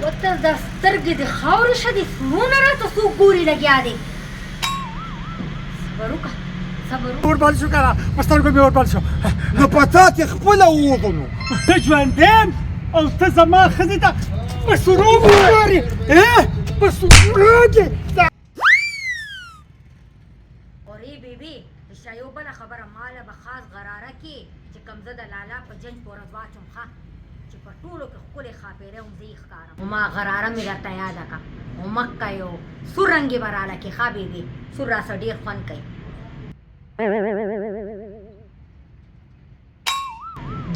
وته د سترګې د خاورې شه دي سرونه راته څوک ګوري لګیا دی. صبر وکړه صبر وکړه. اوربل شو که نه په سترګو مې اوربل شو. نو په تا چې خپله ووځو نو ته ژوندی او ته زما ښځې ته په سرو ګورې په سرو کې. اورې بیبي رښتیا یو بله خبره ماله به خاص غراره کې چې کوم زه د لالا په جنج په ورځ واچم ښه چې په ټولو کې ښکلې ښاپېرۍ هم زه یې ښکارم. ما غراره مې درته یاده کړه او مکه یو سور رنګ یې به راله کې ښه بیبي سور راسه ډېر خوند کوي.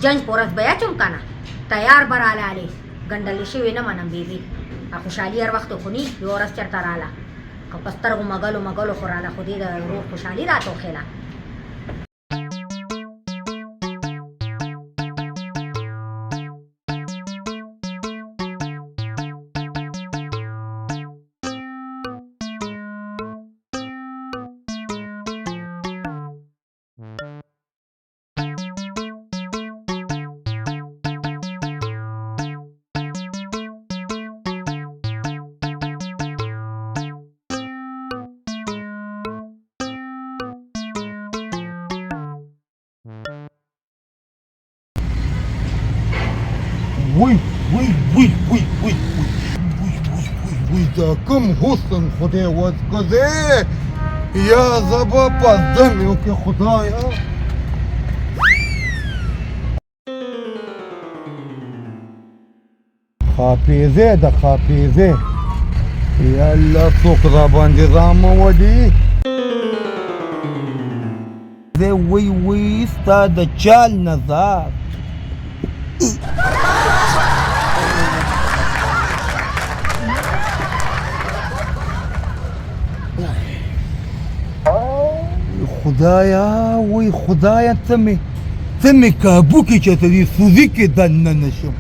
جنج په ورځ به یې اچوم که نه تیار به رالالې ګنډلې شوې نه منم بیبي. خوشحالي هر وخت خو ني یوه ورځ چېرته راله که په سترګو مګلو خو راله خو دې د روغ خوشحالي راټوخېله. وی دا کم حسن خدای وزګزې یا زه به په دمیو کې خدایا خاپیزې د خاپیزې یا الله څوک را باندې رامودي زه وی ستا د چال نظر خدایا وای خدایا ته مې کابو کې چې ته دې سوزي کې دننه نشم.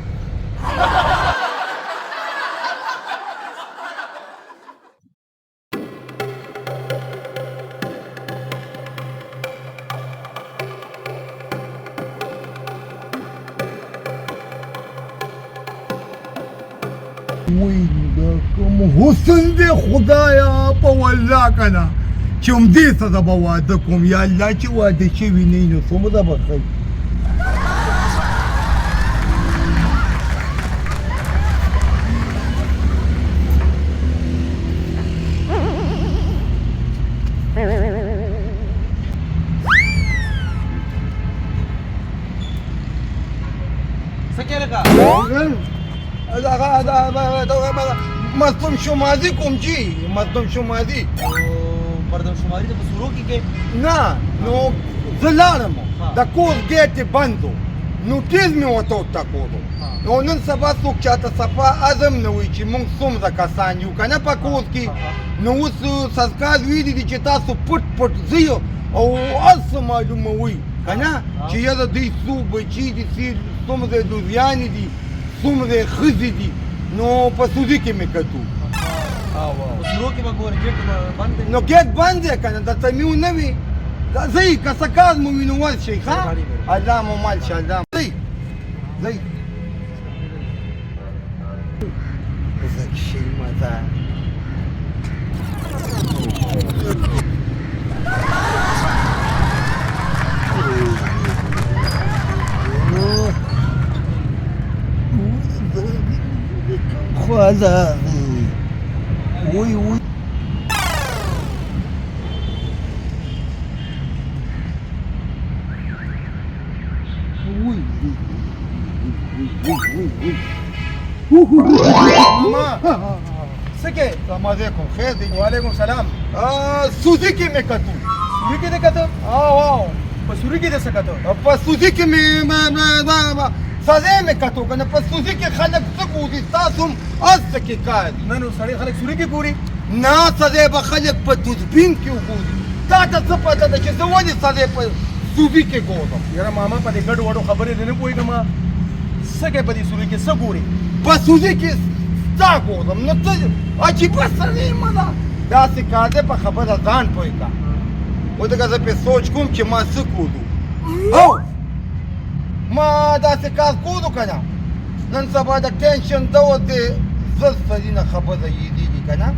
وای دا کوم حسن دې خدایا په والله که نه چې همدې سره به واده کوم یا الله چې واده شوي نه وي نو څومره به ښه وي. څه کې لکه مردم شمازی کوم جی مردم شمازی مردم شماري ته په سورو کې کې نه نو زه لاړم د کور ګیټ یې بند و نو تیز مې ورته وټکولو نو نن سبا څوک چاته صفا عزم نه وایي چې موږ څومره کسان یو که نه په کور کې نو اوس سرکار ویلي دي چې تاسو پټ ځئ او هر څه معلوموئ که نه چې یاره دوی څو بچي دي څومره لوریانې دي څومره ښځې دي نو په سوزي کې مې کتو په سورو کې به ګورې ګیټ بند دی نو ګیټ بند دی که نه درته مې ونه وي ځئ که څه کار مو وي نو ورشئ ښه الله مو مال شه الله ځئ زه کښې مزه خواله وی ماما څه کې السلام علیکم خیر دی وعلیکم سلام سوزي کې مې کتو سوري کې دې کته واو په سوري کې دې څه کته په سوزي کې مې سزا مې کتو که نه په سوزي کې خلک څه ګوري تاسو هم هر څه کې کار نه نو سړی خلک سوري کې ګوري نه سزا به خلک په دوربین کې وګوري تا ته څه پته ده چې زه ولې سزا په سوزي کې ګورم یاره ماما په دې ګډو وډو خبرې نه پوهېږم څه کوي په دې سوري کې څه ګوري په سوزي کې ستا ګورم نو ته عجیبه سړی مه ده داسې کار دی په خبره ځان پوه کړه ودغه زه پرې سوچ کوم چې ما څه کولو او ما ما داسې کار کوو که نه نن سبا د ټینشن دور دی زر سرینه خبره یېدېږي که نه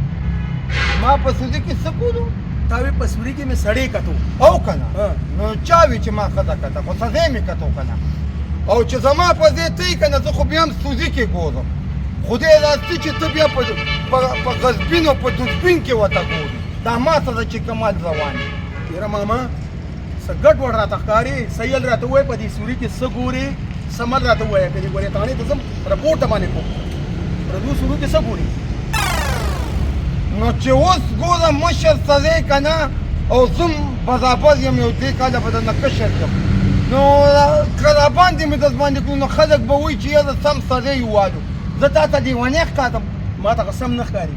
ما په سوزي کې څه کولو تا وی په سوري کې مې سړی کتو او که نه نو چا وي چې ما ښځه کته خو سزی مې کتو که نه او چې زما په ځای ته یې که نه زه خو بیا هم سوزي کې ګورم خدای راستي چې ته بیا په غزبین او په دوربین کې ورته ګورې دا ما ته ده چې کمال روان دی یاره ماما څه ګډ وډ راته ښکاري سیل راته ووایه په دې سوري کې څه ګورې سمل راته ووایه که دې ګورې تانې ته ځم رپورټ باندې کوم پردو سورو کې څه ګورې نو چې اوس ګوره مشر سړی که نه او زم برابر یم یو دې کاله به درنه کشر یم نو که راباندې مې در باندې کړو نو خلک به وایي چې یاره سم سړی والو زه تا ته لیونی ښکارم ما ته سم نه ښکاري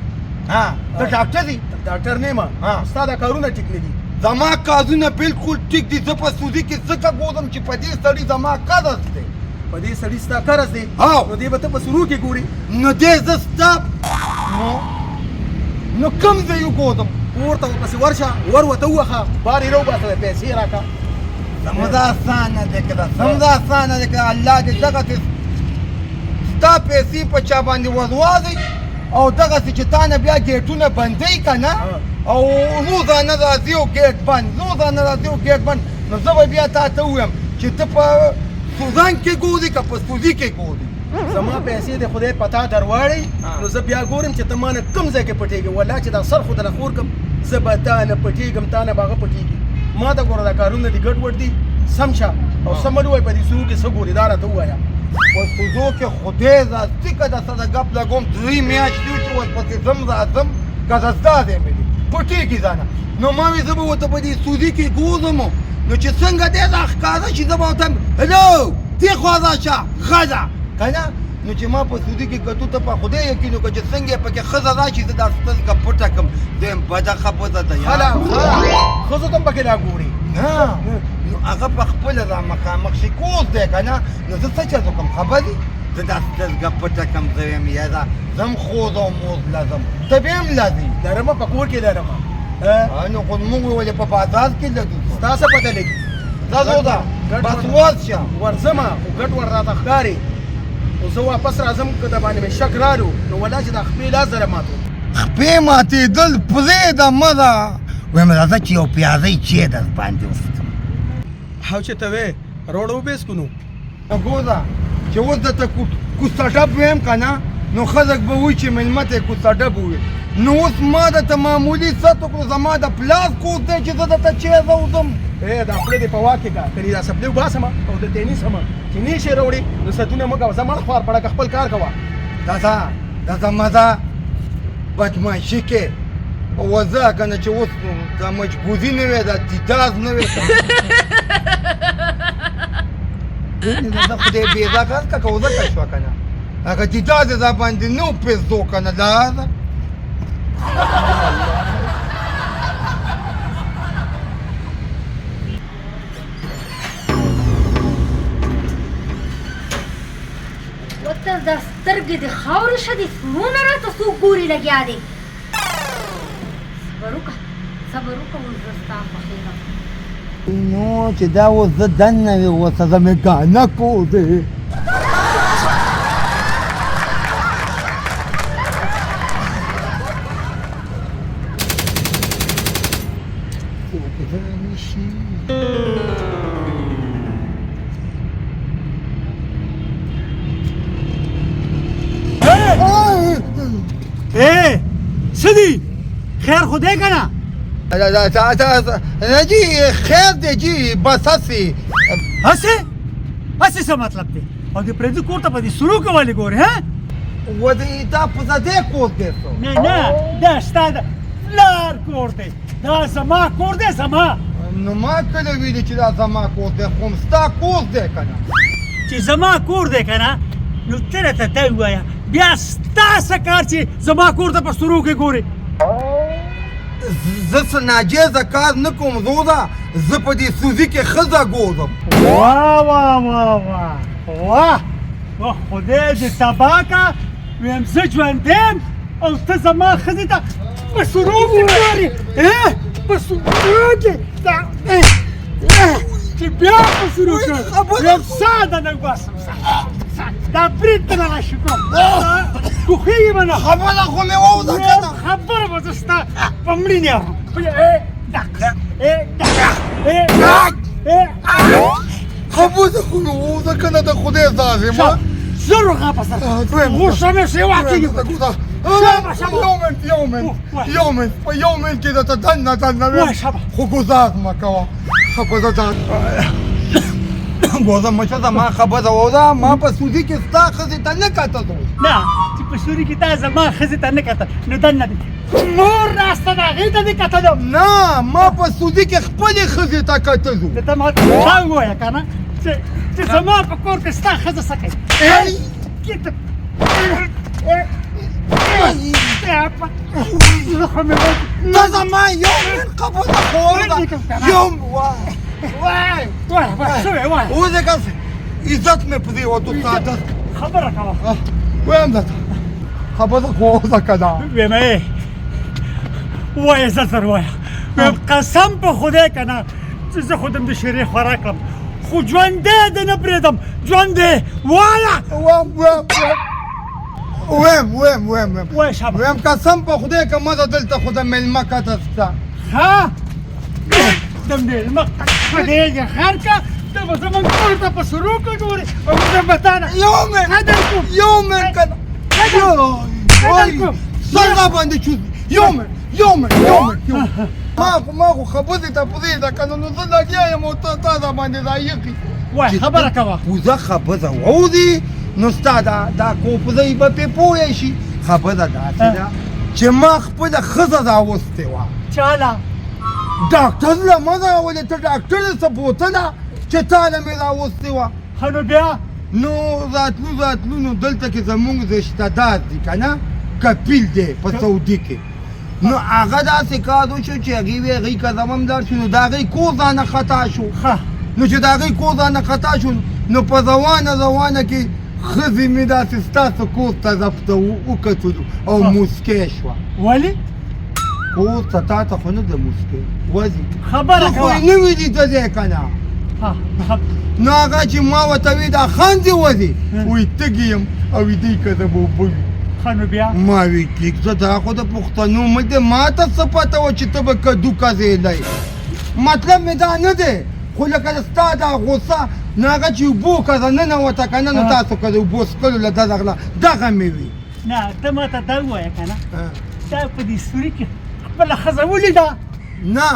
ها ته ډاکټر یې ډاکټر نه یم ستا دا کارونه ټیک نه دي زما کارونه بالکل ټیک دي زه په سوزي کې ځکه ګورم چې په دې سړي زما قرض دی په دې سړي ستا قرض دی او نو دې به ته په سرو کې ګورې نو دې زه ستا نو کوم ځای وګورم پورته ورپسې ورشه ور ورته ووهه بار یې راوباسه پیسې راکړه سمدا اسانه دی که دا سمدا اسانه دی که الله دې دغسې ستا پیسې په چا باندې ورواځئ او دغسې چې تا نه بیا ګیټونه بندوي که نه او روزانه راځي او ګیټ بند روزانه راځي او ګیټ بند نو زه به بیا تا ته ووایم چې ته په سوزان کې ګورې که په سوزي کې ګورې زما پیسې د خدای پتا درواړی نو زه بیا ګورم چې ته ما نه کوم ځای کې پټېږې والله چې دا سر خو درله خور کړم زه به تا نه پټېږم تا نه به هغه پټېږي ما ته ګوره دا کارونه دي ګډ وډ دي سم شه او سمل ووایه په دې سرو کې څه ګورې دا راته ووایه په سوزو کې خدای راستي که در سره ګپ لګوم 3 میاشتې چې ورپسې ځم راځم که زده دی مې دي پټېږي ځانه نو ما وې زه به ورته په دې سوزي کې ګورم نو چې څنګه دی دا ښکاره شي زه به ورته هلو دې خوا راشه ښځه که نه نو چې ما په سودي کې کتو ته په خدای یقین وکړه چې څنګه یې پکې ښځه راشي زه دا سترګه پټه کړم دویم بده خبره ده هله ښځو ته هم پکې دا ګورې نه نو هغه په خپله را مخامخ شي کوز دی که نه نو زه څه چل وکړم خبرې زه دا سترګه پټه کړم زه ویم یاره زم خوځ او موز لزم ته به هم لځې لرمه په کور کې لرمه نو خو موږ ولې په بازار کې لګو ستا څه پته لګي دا زه ده بس ورشه ورځمه خو ګډ وډ راته ښکاري او زه واپس راځم که د باندې مې شک رالو نو والله چې دا خپې لاس زره ماتو خپې ماتېدل پرېږده مه ده ویم راځه چې یو پیازی چای در باندې وڅښم او چې ته وې روډ وبېسکو نو ګوره چې اوس درته کوڅه ډب ویم که نه نو خلک به وایي چې مېلمه ته یې کوڅه ډب وویل نو اوس ما درته معمولي ست وکړو زما د پلار کور دی چې زه درته چای راوځم دا خپله دې په واک کې که کنې دا سپلې وباسم او د تینس هم چې نیشې راوړې نو ستونه مه کوه زما خوار پړه که خپل کار کوه دا زما ده بدماشي کې وځه که نه چې اوس دا مجبوري نه وې دا دیداز نه وې زه خدای بېزاغه که وځکه شوه که نه هغه دیداز یې را باندې نه و پېزدو که نه دا ده وته دا سترګې د خاورې شه دي سرونه راته څوک ګوري لګیا دی صبر وکړه صبر وکړه اوس زه ستا خوښېږم نو چې دا اوس زه دننه وې اوسه زه مې ګانه کور دی څه دي خیر خو دی که نه جی خیر دی جی بس هسې هسې څه مطلب دی او د پردي کور ته په دې سرو کې ولې ګورې ها دا په زدې کور دی نه دا ستا د پلار کور دی دا زما کور دی زما نو ما کله ویلي چې دا زما کور دی خو ستا کور دی که نه چې زما کور دی که نه نو ته راته دا ووایه بیا ستا څه کار چې زما کور ته په سرو کې ګورې زه څه ناجیزه کار نه کوم زوده زه په دې سوزي کې ښځه ګورم واه خدای دې تباه که ویم زه ژوندی یم او ته زما ښځې ته په سرو کې ګورې په سرو کې چې بیا په شروع وای، کړ خبره ویم ساده نه باسم دا برید ته نه راشي کوم ټوخېږي به نه خبره خو مې واوره که نه خبره به زه ستا په مړینې اورم خبره خو مې واوره که نه د خدای ظالمه زر غاپه سره غوښه مې سیوا کېږي یو منټ په یو منټ کې درته دننه ویم خو ګزار مه کوه خبره ده ګوزه مچه زما خبره واوره ما په سودي کې ستا ښځې ته نه کتلو نه چې په سوري کې تا زما ښځې ته نه کتل نو دننه دي نور ناسته د هغې ته دې کتلم نه ما په سودي کې خپلې ښځې ته کتلو ته ماته دا ووایه که نه چې زما په کور کې ستا ښځه څه کوي ته زما یو منټ خبره خو واوره یو اوس یې که عزت مې پرېوتو ستا عادت خبره کوه ویم درته خبره خو واوره که نه ویم وایه زه در وایه ویم قسم په خدای که نه چې زه خودم د شیرې خوراک کړم خو ژوندی دې نه پرېږدم ژوندی وایه ویم وایه شابه ویم قسم په خدای که ما دلته خو د مېلمه کته شته ها د مېلمه په دې خر که ته به زموږ کور ته په سرو کې ګورې او زه به تا نه یو منټ که نه وای سر را باندې چوز یو منټ ما خو خبرې ته پرېږده که نه نو زه لګیا یم او تا را باندې رایقي وایه خبره کوه پوزه خبره واوري نو ستا دا کوپزۍ به پرې پوه شي خبره داسې ده چې ما خپله ښځه راوستې وه چاله ډاکټر له مه راولې ته ډاکټر یې څه بوتله چې تا له مې راوستې وه ښه نو بیا نو راتلو نو دلته کې زمونږ رشته دار دي که نه کپیل دی په سعودي کې نو هغه داسې کار وشو چې هغې وی هغې که زمم لاړ شو نو د هغې کور رانه خطا شو نو چې د هغې کور رانه خطا شو نو په روانه کې ښځې مې داسې ستاسو کور ته ضبطه وکتلو او موسکی شوه ولې کور ته تا ته خو نه ده موسکی وځي خبره خو کوه یې نه وي لیدلی که نه نو هغه چې ما ورته وی دا خاندې وځي وایي تږي یم او ویدی که زه به اوبه وي ښه نو بیا ما وی ټیک زه دا خو د پښتنو مه دی ما ته څه پته وه چې ته به کدو کزېلی مطلب مې دا نه دی خو لکه ستا دا غوسه نو هغه چې اوبو که زه ننوته که نه نو تاسو که د اوبو څښلو له دغه دغه مې وي نه ته ماته دا ووایه که نه دا په دې سوري کې خپله ښځه ولیده نه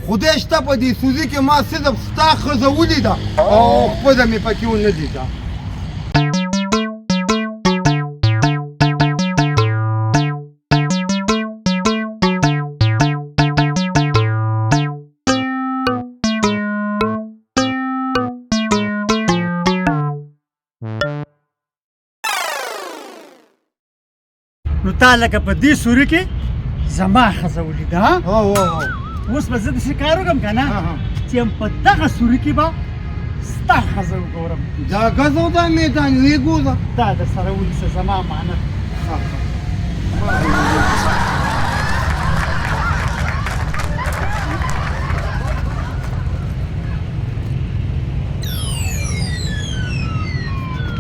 خدای شته په دې سوزي کې ما صرف ستا ښځه ولیده او خپله مې پکې ونه لیده نو تا لکه په دې سوري کې زما ښځه ولیده اوس به زه داسې کار وکړم که نه چې په دغه سوري کې به ستا ښځه وګورم دا ګز او دا میدان وی ګوره دا در سره ونیسه زما امانت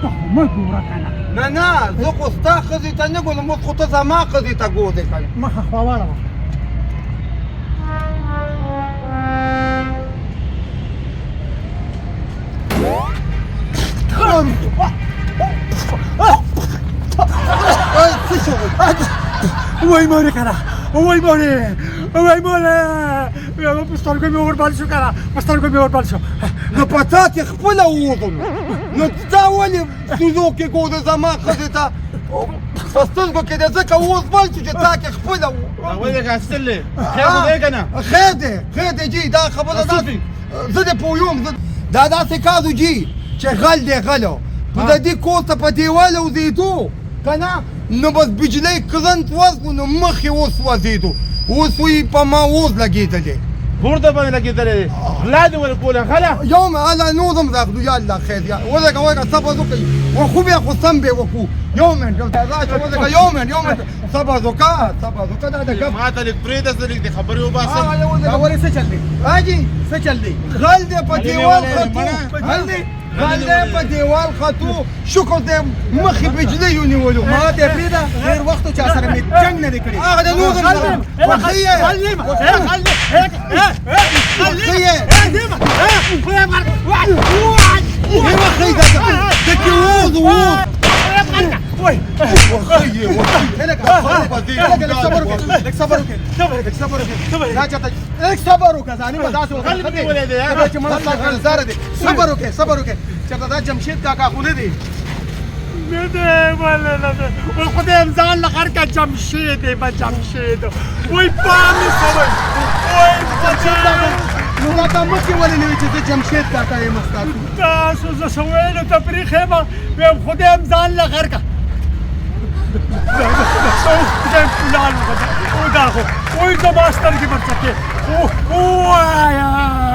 ته خو مه ګوره که نه نه زه خو ستا ښځې ته نه ګورم اوس خو ته زما ښځې ته ګورې که نه مخه خوا واړوه وای مورې که نه وای مورې په سترګو مې وربند شو که نه په سترګو مې وربند شو نو په تا کې خپله ووځم نو تا ولې سوزو کې ګورې زما ښځې ته په سترګو کې دې ځکه اوس بل شو چې تا کې خپله خیر دی جي دا خبره داسې زه دې پوهیږم دا داسې کار و جي چې غل دی غلو نو د دې کور ته په دیواله وځېدو که نه نو بس بجلۍ کرنټ ورکړو نو مخ یې اوس وځېدو اوس وایي په ما اوس لګېدلی ګورده باندې لګېدلې دی غلا دې ورکوله غله يوم انا نوضم ذاك يا الله خير يا ولك ولك صبر ذوقي وخو بيا خو سم بي وخو يوم قلت ولك يوم صبر ذوقا هذا قبل ما ته لږ پرېږده زه لږ د خبرې وباسم ولې څه چل دی اجي څه چل دی غل دې په دیوال خطو غل دی غل دې په دیوال خطو شکر دې مخې بجلی ونیولو ما ته پریدا ډیر وخت چا سره می جنگ نه کړی هغه د نوضم وخيه صبر وکړه چېرته دا جمشید کاکا خو نه دی نه دی ولا نه دی و خدایم ځان له غر کا جمشید دی به جمشید وای پامې کوئ وای نو دا تا مخکې ولې نه وي چې زه جمشید کاکا یم استاد تاسو زه څه ویلو تفریح یم ویم خدایم ځان له غر کا خدایم فلان او دا خو وای زما سترګې به څکې وایا